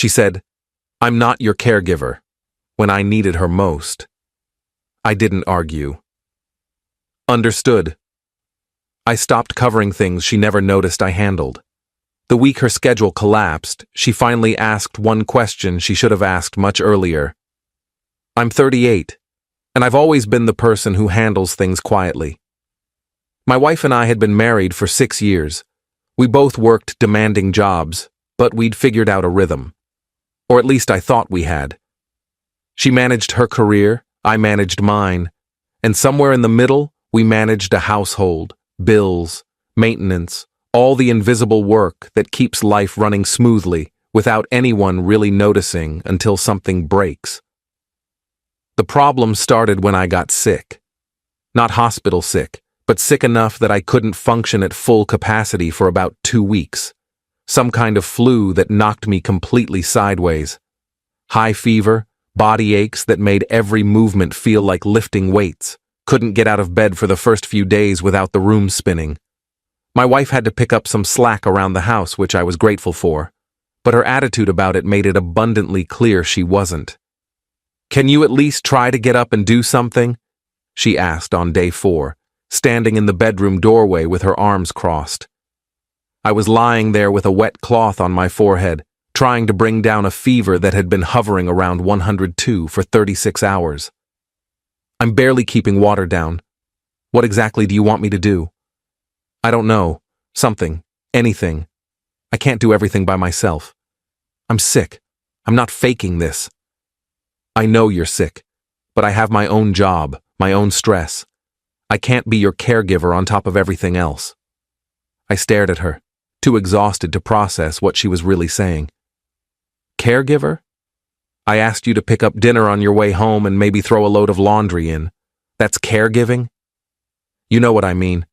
She said, "I'm not your caregiver," when I needed her most. I didn't argue. Understood. I stopped covering things she never noticed I handled. The week her schedule collapsed, she finally asked one question she should have asked much earlier. I'm 38, and I've always been the person who handles things quietly. My wife and I had been married for 6 years. We both worked demanding jobs, but we'd figured out a rhythm. Or at least I thought we had. She managed her career, I managed mine, and somewhere in the middle, we managed a household, bills, maintenance, all the invisible work that keeps life running smoothly without anyone really noticing until something breaks. The problem started when I got sick. Not hospital sick, but sick enough that I couldn't function at full capacity for about 2 weeks. Some kind of flu that knocked me completely sideways. High fever, body aches that made every movement feel like lifting weights. Couldn't get out of bed for the first few days without the room spinning. My wife had to pick up some slack around the house, which I was grateful for, but her attitude about it made it abundantly clear she wasn't. "Can you at least try to get up and do something?" she asked on day 4, standing in the bedroom doorway with her arms crossed. I was lying there with a wet cloth on my forehead, trying to bring down a fever that had been hovering around 102 for 36 hours. "I'm barely keeping water down. What exactly do you want me to do?" "I don't know. Something. Anything. I can't do everything by myself. I'm sick. I'm not faking this." "I know you're sick, but I have my own job, my own stress. I can't be your caregiver on top of everything else." I stared at her, too exhausted to process what she was really saying. "Caregiver? I asked you to pick up dinner on your way home and maybe throw a load of laundry in. That's caregiving?" "You know what I mean.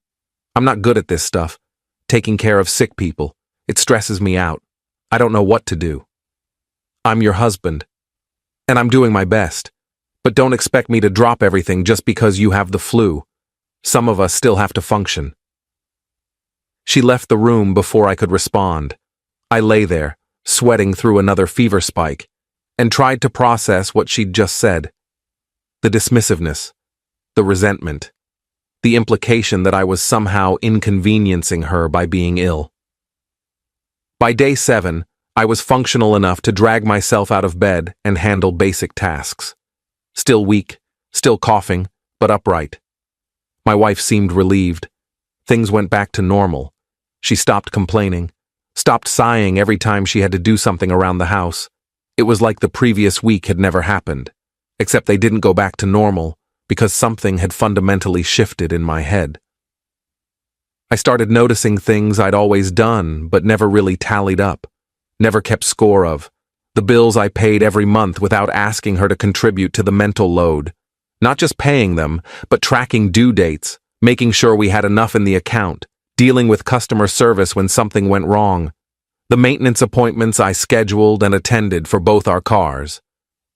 I'm not good at this stuff. Taking care of sick people. It stresses me out. I don't know what to do. I'm your husband, and I'm doing my best. But don't expect me to drop everything just because you have the flu. Some of us still have to function." She left the room before I could respond. I lay there, sweating through another fever spike, and tried to process what she'd just said. The dismissiveness, the resentment, the implication that I was somehow inconveniencing her by being ill. By day 7, I was functional enough to drag myself out of bed and handle basic tasks. Still weak, still coughing, but upright. My wife seemed relieved. Things went back to normal. She stopped complaining, stopped sighing every time she had to do something around the house. It was like the previous week had never happened, except they didn't go back to normal because something had fundamentally shifted in my head. I started noticing things I'd always done but never really tallied up, never kept score of. The bills I paid every month without asking her to contribute to the mental load. Not just paying them, but tracking due dates, making sure we had enough in the account, dealing with customer service when something went wrong. The maintenance appointments I scheduled and attended for both our cars.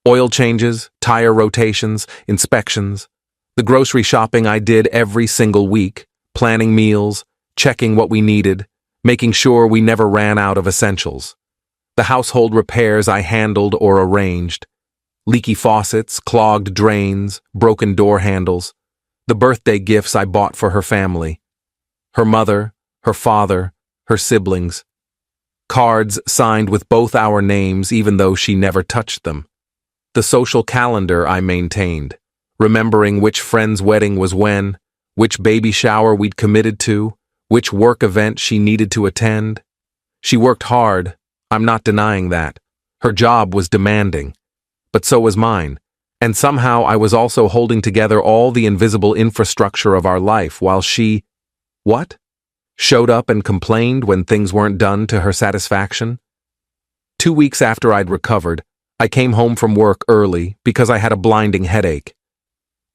Oil changes, tire rotations, inspections. The grocery shopping I did every single week, planning meals, checking what we needed, making sure we never ran out of essentials. The household repairs I handled or arranged. Leaky faucets, clogged drains, broken door handles. The birthday gifts I bought for her family. Her mother, her father, her siblings. Cards signed with both our names even though she never touched them. The social calendar I maintained, remembering which friend's wedding was when, which baby shower we'd committed to, which work event she needed to attend. She worked hard, I'm not denying that. Her job was demanding, but so was mine, and somehow I was also holding together all the invisible infrastructure of our life while she, showed up and complained when things weren't done to her satisfaction. 2 weeks after I'd recovered, I came home from work early because I had a blinding headache.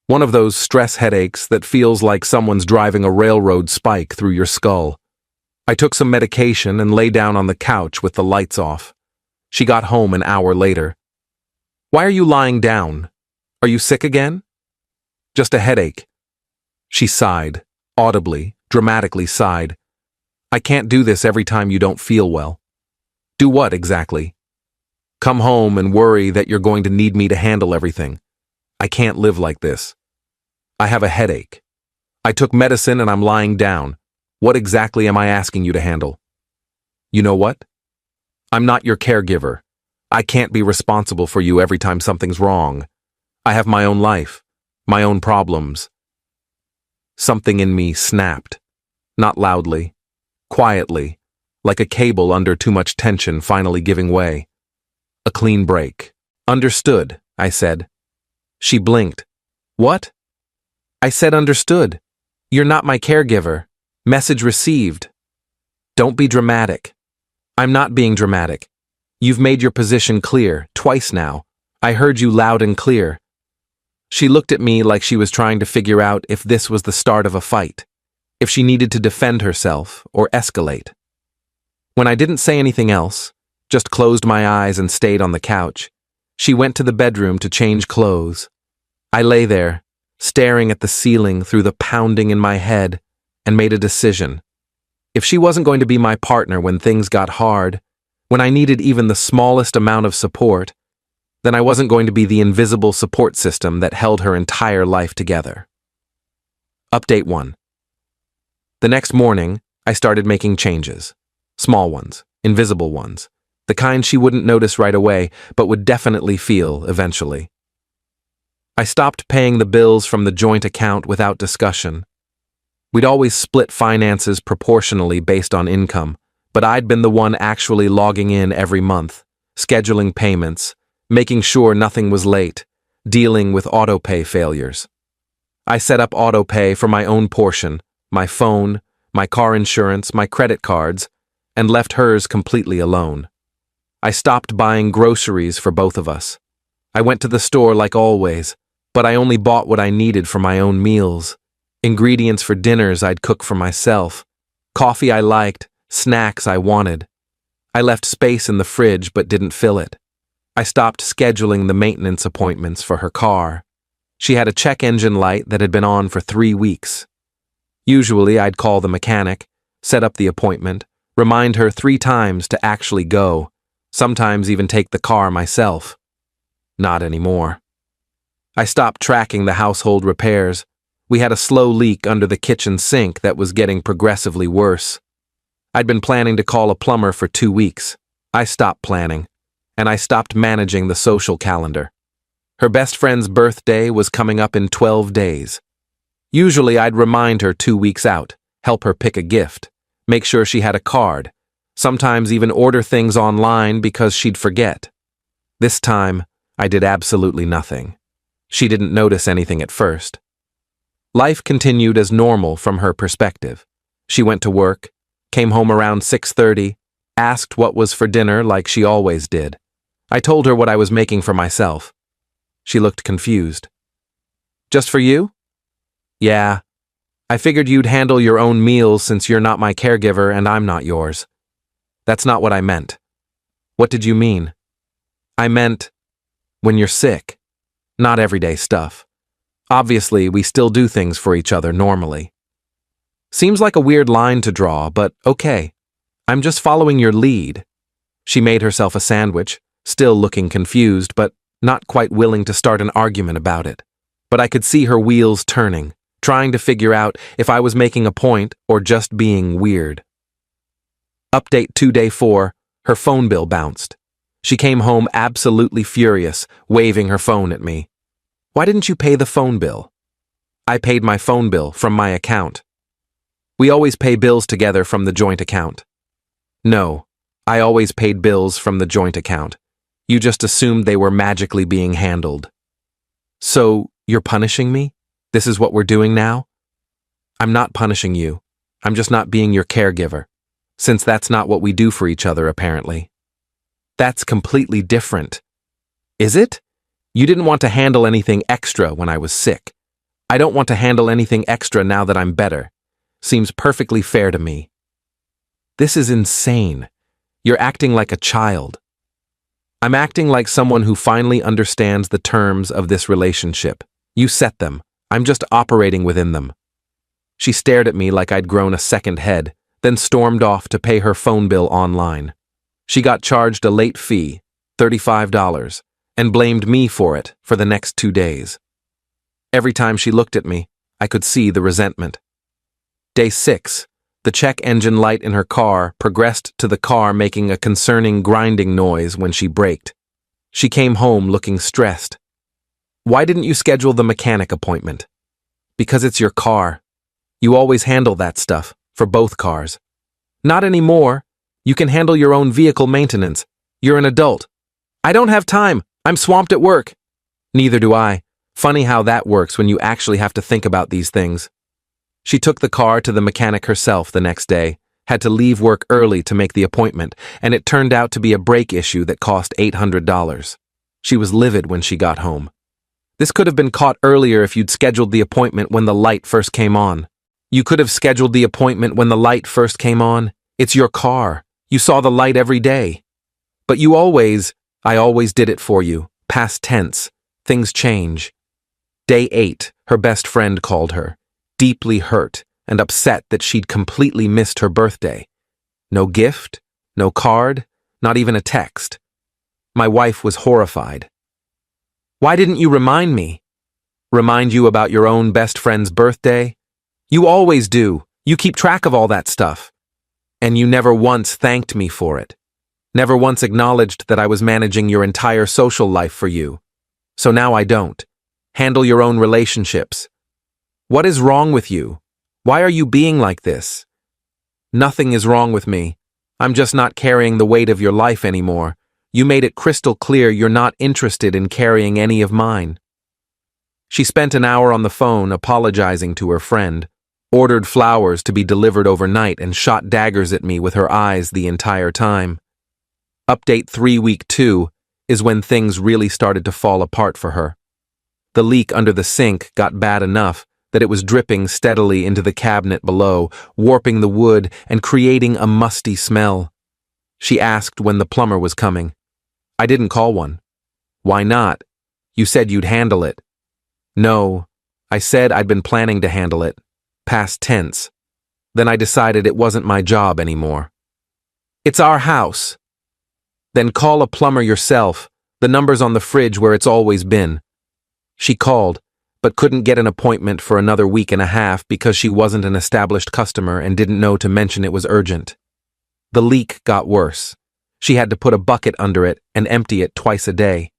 One of those stress headaches that feels like someone's driving a railroad spike through your skull. I took some medication and lay down on the couch with the lights off. She got home an hour later. "Why are you lying down? Are you sick again?" "Just a headache." She sighed, audibly, dramatically sighed. "I can't do this every time you don't feel well." "Do what exactly?" Come home and worry that you're going to need me to handle everything. I can't live like this. I have a headache. I took medicine and I'm lying down. What exactly am I asking you to handle? You know what? I'm not your caregiver. I can't be responsible for you every time something's wrong. I have my own life, my own problems. Something in me snapped. Not loudly, quietly, like a cable under too much tension finally giving way. A clean break. Understood, I said. She blinked. What? I said understood. You're not my caregiver. Message received. Don't be dramatic. I'm not being dramatic. You've made your position clear, twice now. I heard you loud and clear. She looked at me like she was trying to figure out if this was the start of a fight, if she needed to defend herself or escalate. When I didn't say anything else, just closed my eyes and stayed on the couch, she went to the bedroom to change clothes. I lay there, staring at the ceiling through the pounding in my head, and made a decision. If she wasn't going to be my partner when things got hard, when I needed even the smallest amount of support, then I wasn't going to be the invisible support system that held her entire life together. Update 1. The next morning, I started making changes. Small ones, invisible ones, the kind she wouldn't notice right away, but would definitely feel eventually. I stopped paying the bills from the joint account without discussion. We'd always split finances proportionally based on income, but I'd been the one actually logging in every month, scheduling payments, making sure nothing was late, dealing with autopay failures. I set up autopay for my own portion, my phone, my car insurance, my credit cards, and left hers completely alone. I stopped buying groceries for both of us. I went to the store like always, but I only bought what I needed for my own meals. Ingredients for dinners I'd cook for myself. Coffee I liked, snacks I wanted. I left space in the fridge but didn't fill it. I stopped scheduling the maintenance appointments for her car. She had a check engine light that had been on for 3 weeks. Usually I'd call the mechanic, set up the appointment, remind her 3 times to actually go, sometimes even take the car myself. Not anymore. I stopped tracking the household repairs. We had a slow leak under the kitchen sink that was getting progressively worse. I'd been planning to call a plumber for 2 weeks. I stopped planning, and I stopped managing the social calendar. Her best friend's birthday was coming up in 12 days. Usually I'd remind her 2 weeks out, help her pick a gift, make sure she had a card, sometimes even order things online because she'd forget. This time, I did absolutely nothing. She didn't notice anything at first. Life continued as normal from her perspective. She went to work, came home around 6:30, asked what was for dinner like she always did. I told her what I was making for myself. She looked confused. Just for you? Yeah. I figured you'd handle your own meals since you're not my caregiver and I'm not yours. That's not what I meant. What did you mean? I meant when you're sick, not everyday stuff. Obviously, we still do things for each other normally. Seems like a weird line to draw, but okay. I'm just following your lead. She made herself a sandwich, still looking confused, but not quite willing to start an argument about it. But I could see her wheels turning, trying to figure out if I was making a point or just being weird. Update 2 day 4, her phone bill bounced. She came home absolutely furious, waving her phone at me. Why didn't you pay the phone bill? I paid my phone bill from my account. We always pay bills together from the joint account. No, I always paid bills from the joint account. You just assumed they were magically being handled. So, you're punishing me? This is what we're doing now? I'm not punishing you. I'm just not being your caregiver, since that's not what we do for each other, apparently. That's completely different. Is it? You didn't want to handle anything extra when I was sick. I don't want to handle anything extra now that I'm better. Seems perfectly fair to me. This is insane. You're acting like a child. I'm acting like someone who finally understands the terms of this relationship. You set them. I'm just operating within them. She stared at me like I'd grown a second head, then stormed off to pay her phone bill online. She got charged a late fee, $35, and blamed me for it for the next 2 days. Every time she looked at me, I could see the resentment. Day 6, the check engine light in her car progressed to the car making a concerning grinding noise when she braked. She came home looking stressed. "Why didn't you schedule the mechanic appointment?" "Because it's your car. You always handle that stuff, for both cars." "Not anymore. You can handle your own vehicle maintenance. You're an adult." "I don't have time. I'm swamped at work." "Neither do I. Funny how that works when you actually have to think about these things." She took the car to the mechanic herself the next day, had to leave work early to make the appointment, and it turned out to be a brake issue that cost $800. She was livid when she got home. "This could have been caught earlier if you'd scheduled the appointment when the light first came on." "You could have scheduled the appointment when the light first came on. It's your car. You saw the light every day." "But I always did it for you. Past tense. Things change." Day 8, her best friend called her, deeply hurt and upset that she'd completely missed her birthday. No gift, no card, not even a text. My wife was horrified. "Why didn't you remind me?" "Remind you about your own best friend's birthday? You always do. You keep track of all that stuff. And you never once thanked me for it. Never once acknowledged that I was managing your entire social life for you. So now I don't. Handle your own relationships. What is wrong with you? Why are you being like this?" "Nothing is wrong with me. I'm just not carrying the weight of your life anymore. You made it crystal clear you're not interested in carrying any of mine." She spent an hour on the phone apologizing to her friend, ordered flowers to be delivered overnight, and shot daggers at me with her eyes the entire time. Update 3 week 2 is when things really started to fall apart for her. The leak under the sink got bad enough that it was dripping steadily into the cabinet below, warping the wood and creating a musty smell. She asked when the plumber was coming. "I didn't call one." "Why not? You said you'd handle it." "No, I said I'd been planning to handle it. Past tense. Then I decided it wasn't my job anymore." "It's our house." "Then call a plumber yourself. The number's on the fridge where it's always been." She called, but couldn't get an appointment for another week and a half because she wasn't an established customer and didn't know to mention it was urgent. The leak got worse. She had to put a bucket under it and empty it twice a day.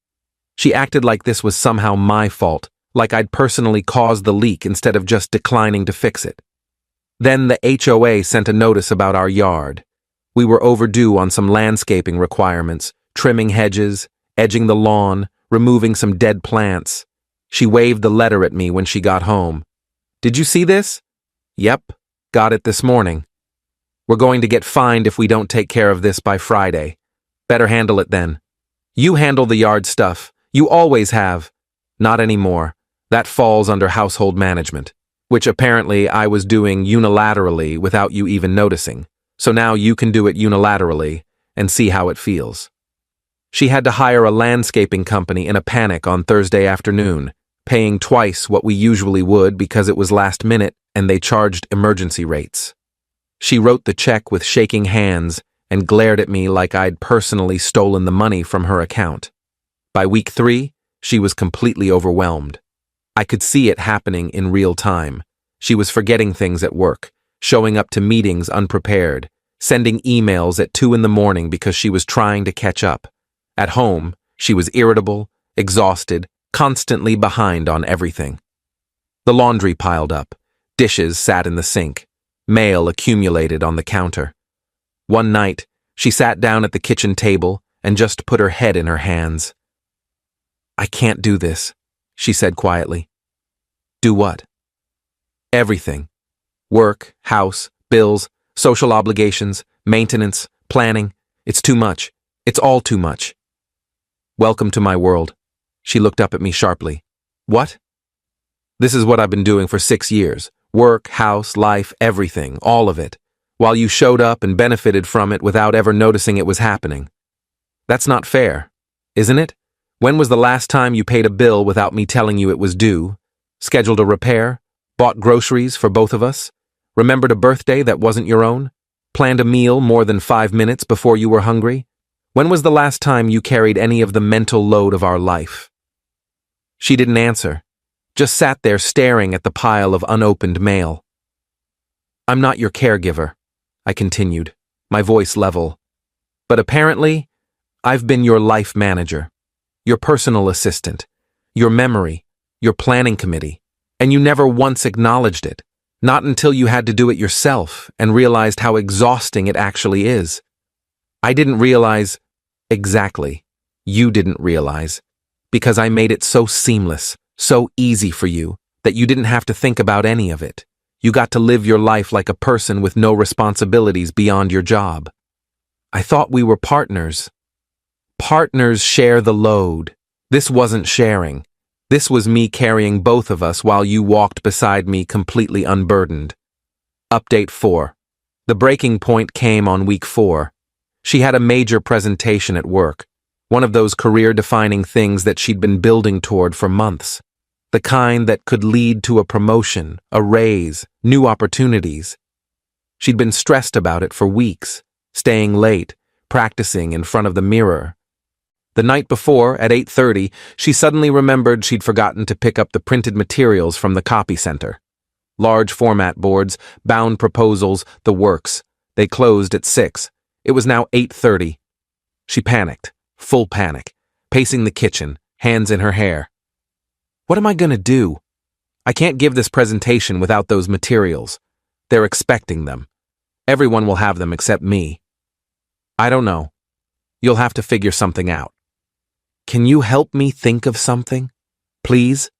She acted like this was somehow my fault, like I'd personally caused the leak instead of just declining to fix it. Then the HOA sent a notice about our yard. We were overdue on some landscaping requirements, trimming hedges, edging the lawn, removing some dead plants. She waved the letter at me when she got home. "Did you see this?" "Yep, got it this morning." "We're going to get fined if we don't take care of this by Friday. Better handle it then." "You handle the yard stuff. You always have." "Not anymore. That falls under household management, which apparently I was doing unilaterally without you even noticing. So now you can do it unilaterally and see how it feels." She had to hire a landscaping company in a panic on Thursday afternoon, paying twice what we usually would because it was last minute and they charged emergency rates. She wrote the check with shaking hands and glared at me like I'd personally stolen the money from her account. By week 3, she was completely overwhelmed. I could see it happening in real time. She was forgetting things at work, showing up to meetings unprepared, sending emails at 2 in the morning because she was trying to catch up. At home, she was irritable, exhausted, constantly behind on everything. The laundry piled up, dishes sat in the sink, mail accumulated on the counter. One night, she sat down at the kitchen table and just put her head in her hands. "I can't do this," she said quietly. "Do what?" "Everything. Work, house, bills, social obligations, maintenance, planning. It's too much. It's all too much." "Welcome to my world." She looked up at me sharply. "What?" "This is what I've been doing for 6 years. Work, house, life, everything, all of it. While you showed up and benefited from it without ever noticing it was happening. That's not fair, isn't it? When was the last time you paid a bill without me telling you it was due? Scheduled a repair? Bought groceries for both of us? Remembered a birthday that wasn't your own? Planned a meal more than 5 minutes before you were hungry? When was the last time you carried any of the mental load of our life? She didn't answer, just sat there staring at the pile of unopened mail. I'm not your caregiver, I continued, my voice level. But apparently, I've been your life manager, your personal assistant, your memory, your planning committee, and you never once acknowledged it, not until you had to do it yourself and realized how exhausting it actually is. I didn't realize, exactly, you didn't realize, because I made it so seamless, so easy for you, that you didn't have to think about any of it. You got to live your life like a person with no responsibilities beyond your job. I thought we were partners. Partners share the load. This wasn't sharing. This was me carrying both of us while you walked beside me completely unburdened. Update 4. The breaking point came on week 4. She had a major presentation at work, one of those career-defining things that she'd been building toward for months, the kind that could lead to a promotion, a raise, new opportunities. She'd been stressed about it for weeks, staying late, practicing in front of the mirror. The night before, at 8:30, she suddenly remembered she'd forgotten to pick up the printed materials from the copy center. Large format boards, bound proposals, the works. They closed at 6. It was now 8:30. She panicked, full panic, pacing the kitchen, hands in her hair. What am I going to do? I can't give this presentation without those materials. They're expecting them. Everyone will have them except me. I don't know. You'll have to figure something out. Can you help me think of something? Please?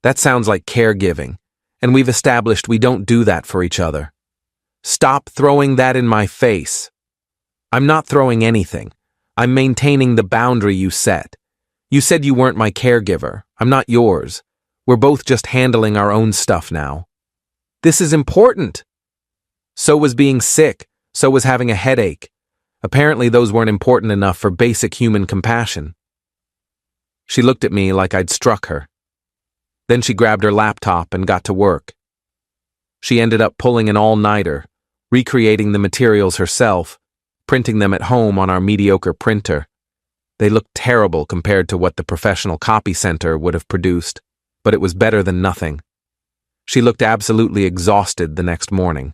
That sounds like caregiving, and we've established we don't do that for each other. Stop throwing that in my face. I'm not throwing anything. I'm maintaining the boundary you set. You said you weren't my caregiver. I'm not yours. We're both just handling our own stuff now. This is important. So was being sick. So was having a headache. Apparently those weren't important enough for basic human compassion. She looked at me like I'd struck her. Then she grabbed her laptop and got to work. She ended up pulling an all-nighter, recreating the materials herself, printing them at home on our mediocre printer. They looked terrible compared to what the professional copy center would have produced, but it was better than nothing. She looked absolutely exhausted the next morning.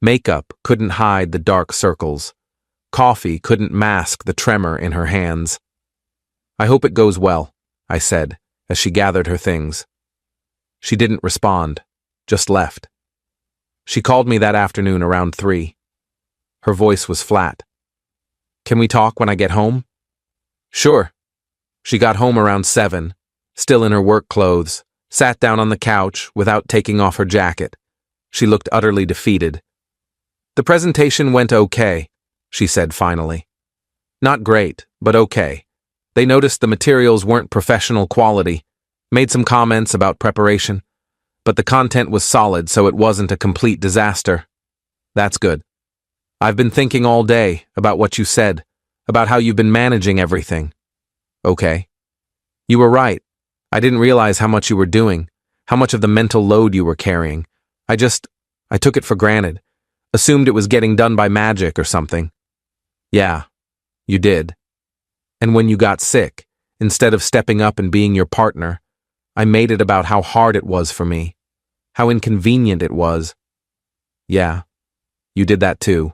Makeup couldn't hide the dark circles. Coffee couldn't mask the tremor in her hands. I hope it goes well, I said, as she gathered her things. She didn't respond, just left. She called me that afternoon around 3. Her voice was flat. Can we talk when I get home? Sure. She got home around 7, still in her work clothes, sat down on the couch without taking off her jacket. She looked utterly defeated. The presentation went okay, she said finally. Not great, but okay. They noticed the materials weren't professional quality, made some comments about preparation, but the content was solid, so it wasn't a complete disaster. That's good. I've been thinking all day about what you said, about how you've been managing everything. Okay. You were right. I didn't realize how much you were doing, how much of the mental load you were carrying. I took it for granted, assumed it was getting done by magic or something. Yeah, you did. And when you got sick, instead of stepping up and being your partner, I made it about how hard it was for me, how inconvenient it was. Yeah, you did that too.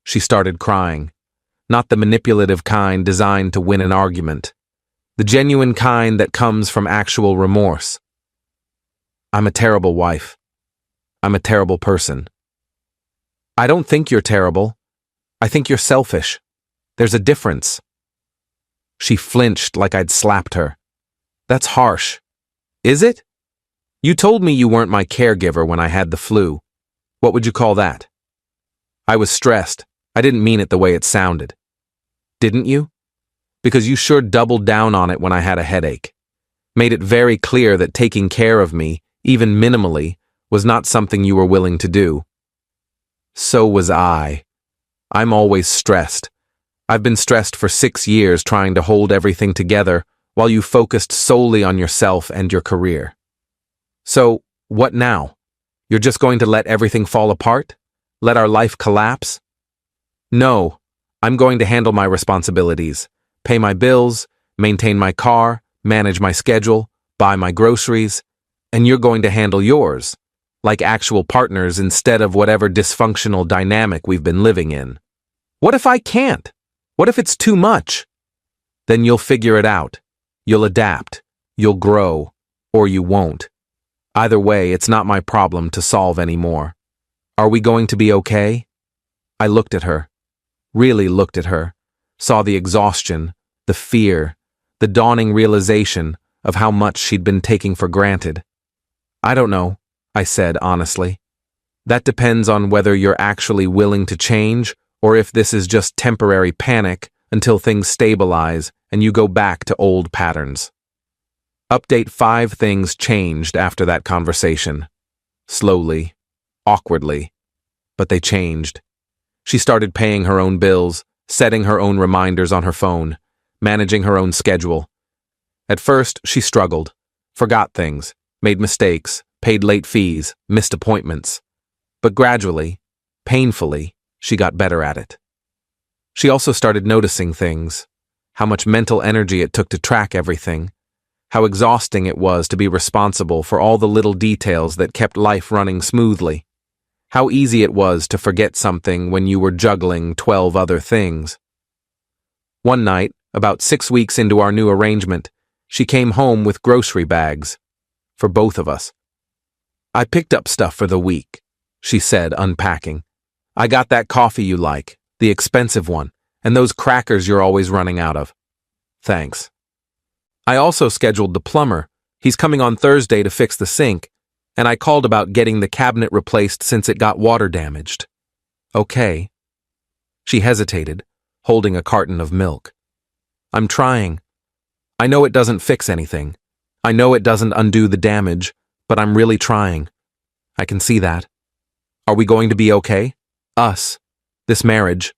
She started crying, not the manipulative kind designed to win an argument, the genuine kind that comes from actual remorse. I'm a terrible wife. I'm a terrible person. I don't think you're terrible. I think you're selfish. There's a difference. She flinched like I'd slapped her. That's harsh. Is it? You told me you weren't my caregiver when I had the flu. What would you call that? I was stressed. I didn't mean it the way it sounded. Didn't you? Because you sure doubled down on it when I had a headache. Made it very clear that taking care of me, even minimally, was not something you were willing to do. So was I. I'm always stressed. I've been stressed for 6 years trying to hold everything together while you focused solely on yourself and your career. So, what now? You're just going to let everything fall apart? Let our life collapse? No, I'm going to handle my responsibilities, pay my bills, maintain my car, manage my schedule, buy my groceries, and you're going to handle yours, like actual partners instead of whatever dysfunctional dynamic we've been living in. What if I can't? What if it's too much? Then you'll figure it out. You'll adapt. You'll grow. Or you won't. Either way, it's not my problem to solve anymore. Are we going to be okay? I looked at her. Really looked at her. Saw the exhaustion, the fear, the dawning realization of how much she'd been taking for granted. I don't know, I said honestly. That depends on whether you're actually willing to change or if this is just temporary panic until things stabilize and you go back to old patterns. Update 5 things changed after that conversation. Slowly, awkwardly, but they changed. She started paying her own bills, setting her own reminders on her phone, managing her own schedule. At first, she struggled, forgot things, made mistakes, paid late fees, missed appointments. But gradually, painfully, she got better at it. She also started noticing things, how much mental energy it took to track everything, how exhausting it was to be responsible for all the little details that kept life running smoothly, how easy it was to forget something when you were juggling 12 other things. One night, about 6 weeks into our new arrangement, she came home with grocery bags. For both of us. I picked up stuff for the week, she said, unpacking. I got that coffee you like, the expensive one, and those crackers you're always running out of. Thanks. I also scheduled the plumber. He's coming on Thursday to fix the sink, and I called about getting the cabinet replaced since it got water damaged. Okay. She hesitated, holding a carton of milk. I'm trying. I know it doesn't fix anything. I know it doesn't undo the damage, but I'm really trying. I can see that. Are we going to be okay? Us. This marriage.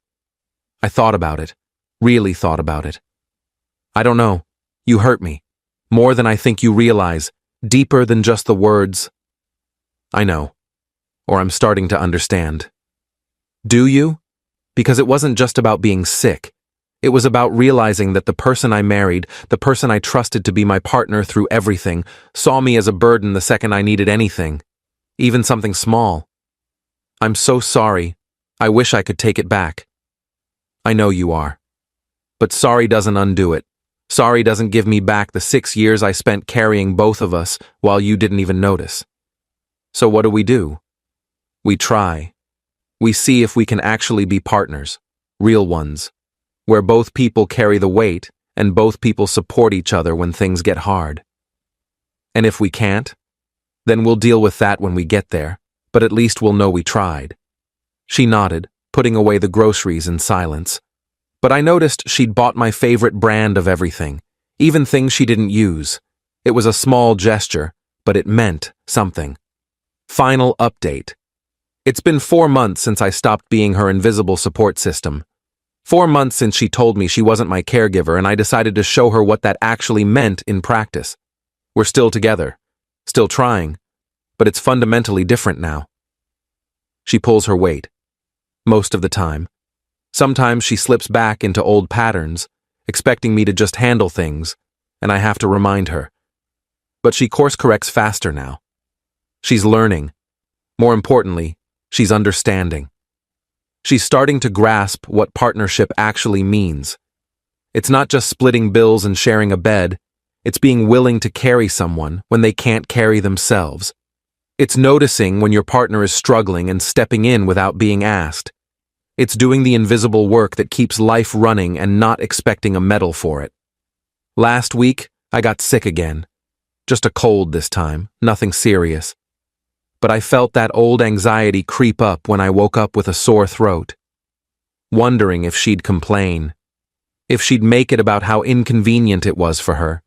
I thought about it. Really thought about it. I don't know. You hurt me. More than I think you realize. Deeper than just the words. I know. Or I'm starting to understand. Do you? Because it wasn't just about being sick. It was about realizing that the person I married, the person I trusted to be my partner through everything, saw me as a burden the second I needed anything, even something small. I'm so sorry. I wish I could take it back. I know you are. But sorry doesn't undo it. Sorry doesn't give me back the 6 years I spent carrying both of us while you didn't even notice. So what do? We try. We see if we can actually be partners, real ones, where both people carry the weight and both people support each other when things get hard. And if we can't, then we'll deal with that when we get there, but at least we'll know we tried. She nodded, putting away the groceries in silence. But I noticed she'd bought my favorite brand of everything, even things she didn't use. It was a small gesture, but it meant something. Final update. It's been 4 months since I stopped being her invisible support system. 4 months since she told me she wasn't my caregiver, and I decided to show her what that actually meant in practice. We're still together, still trying, but it's fundamentally different now. She pulls her weight. Most of the time. Sometimes she slips back into old patterns, expecting me to just handle things, and I have to remind her. But she course corrects faster now. She's learning. More importantly, she's understanding. She's starting to grasp what partnership actually means. It's not just splitting bills and sharing a bed. It's being willing to carry someone when they can't carry themselves. It's noticing when your partner is struggling and stepping in without being asked. It's doing the invisible work that keeps life running and not expecting a medal for it. Last week, I got sick again. Just a cold this time, nothing serious. But I felt that old anxiety creep up when I woke up with a sore throat. Wondering if she'd complain. If she'd make it about how inconvenient it was for her.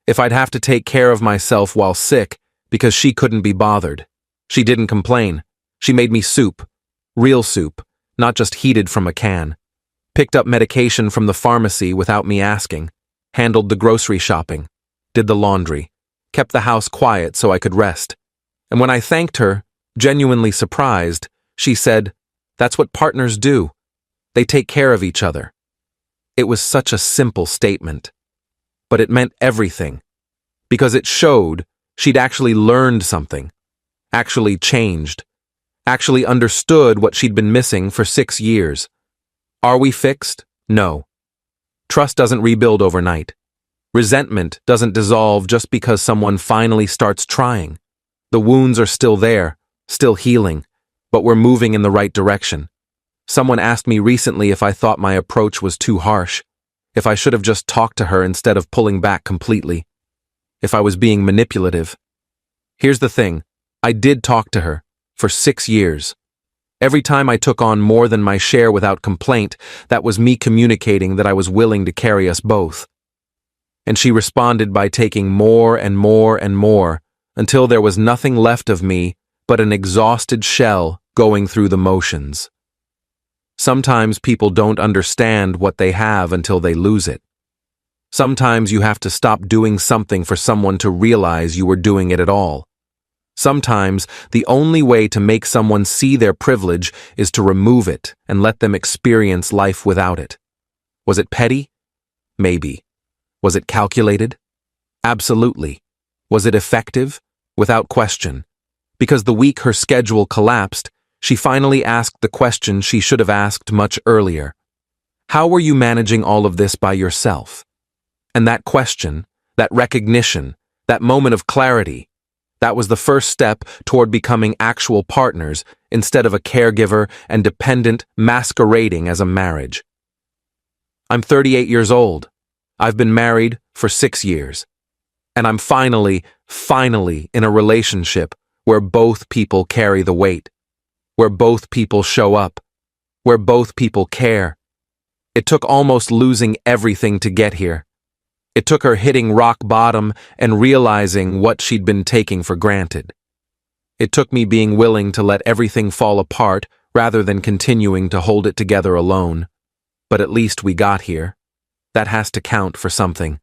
If I'd have to take care of myself while sick because she couldn't be bothered. She didn't complain. She made me soup. Real soup, not just heated from a can. Picked up medication from the pharmacy without me asking. Handled the grocery shopping. Did the laundry. Kept the house quiet so I could rest. And when I thanked her, genuinely surprised, she said, "That's what partners do." They take care of each other. It was such a simple statement. But it meant everything. Because it showed she'd actually learned something, actually changed, actually understood what she'd been missing for 6 years. Are we fixed? No. Trust doesn't rebuild overnight. Resentment doesn't dissolve just because someone finally starts trying. The wounds are still there, still healing, but we're moving in the right direction. Someone asked me recently if I thought my approach was too harsh, if I should have just talked to her instead of pulling back completely, if I was being manipulative. Here's the thing, I did talk to her, for 6 years. Every time I took on more than my share without complaint, that was me communicating that I was willing to carry us both. And she responded by taking more and more and more, until there was nothing left of me but an exhausted shell going through the motions. Sometimes people don't understand what they have until they lose it. Sometimes you have to stop doing something for someone to realize you were doing it at all. Sometimes the only way to make someone see their privilege is to remove it and let them experience life without it. Was it petty? Maybe. Was it calculated? Absolutely. Was it effective? Without question. Because the week her schedule collapsed, she finally asked the question she should have asked much earlier. How were you managing all of this by yourself? And that question, that recognition, that moment of clarity, that was the first step toward becoming actual partners instead of a caregiver and dependent masquerading as a marriage. I'm 38 years old. I've been married for 6 years. And I'm finally in a relationship where both people carry the weight, where both people show up, where both people care. It took almost losing everything to get here. It took her hitting rock bottom and realizing what she'd been taking for granted. It took me being willing to let everything fall apart rather than continuing to hold it together alone. But at least we got here. That has to count for something.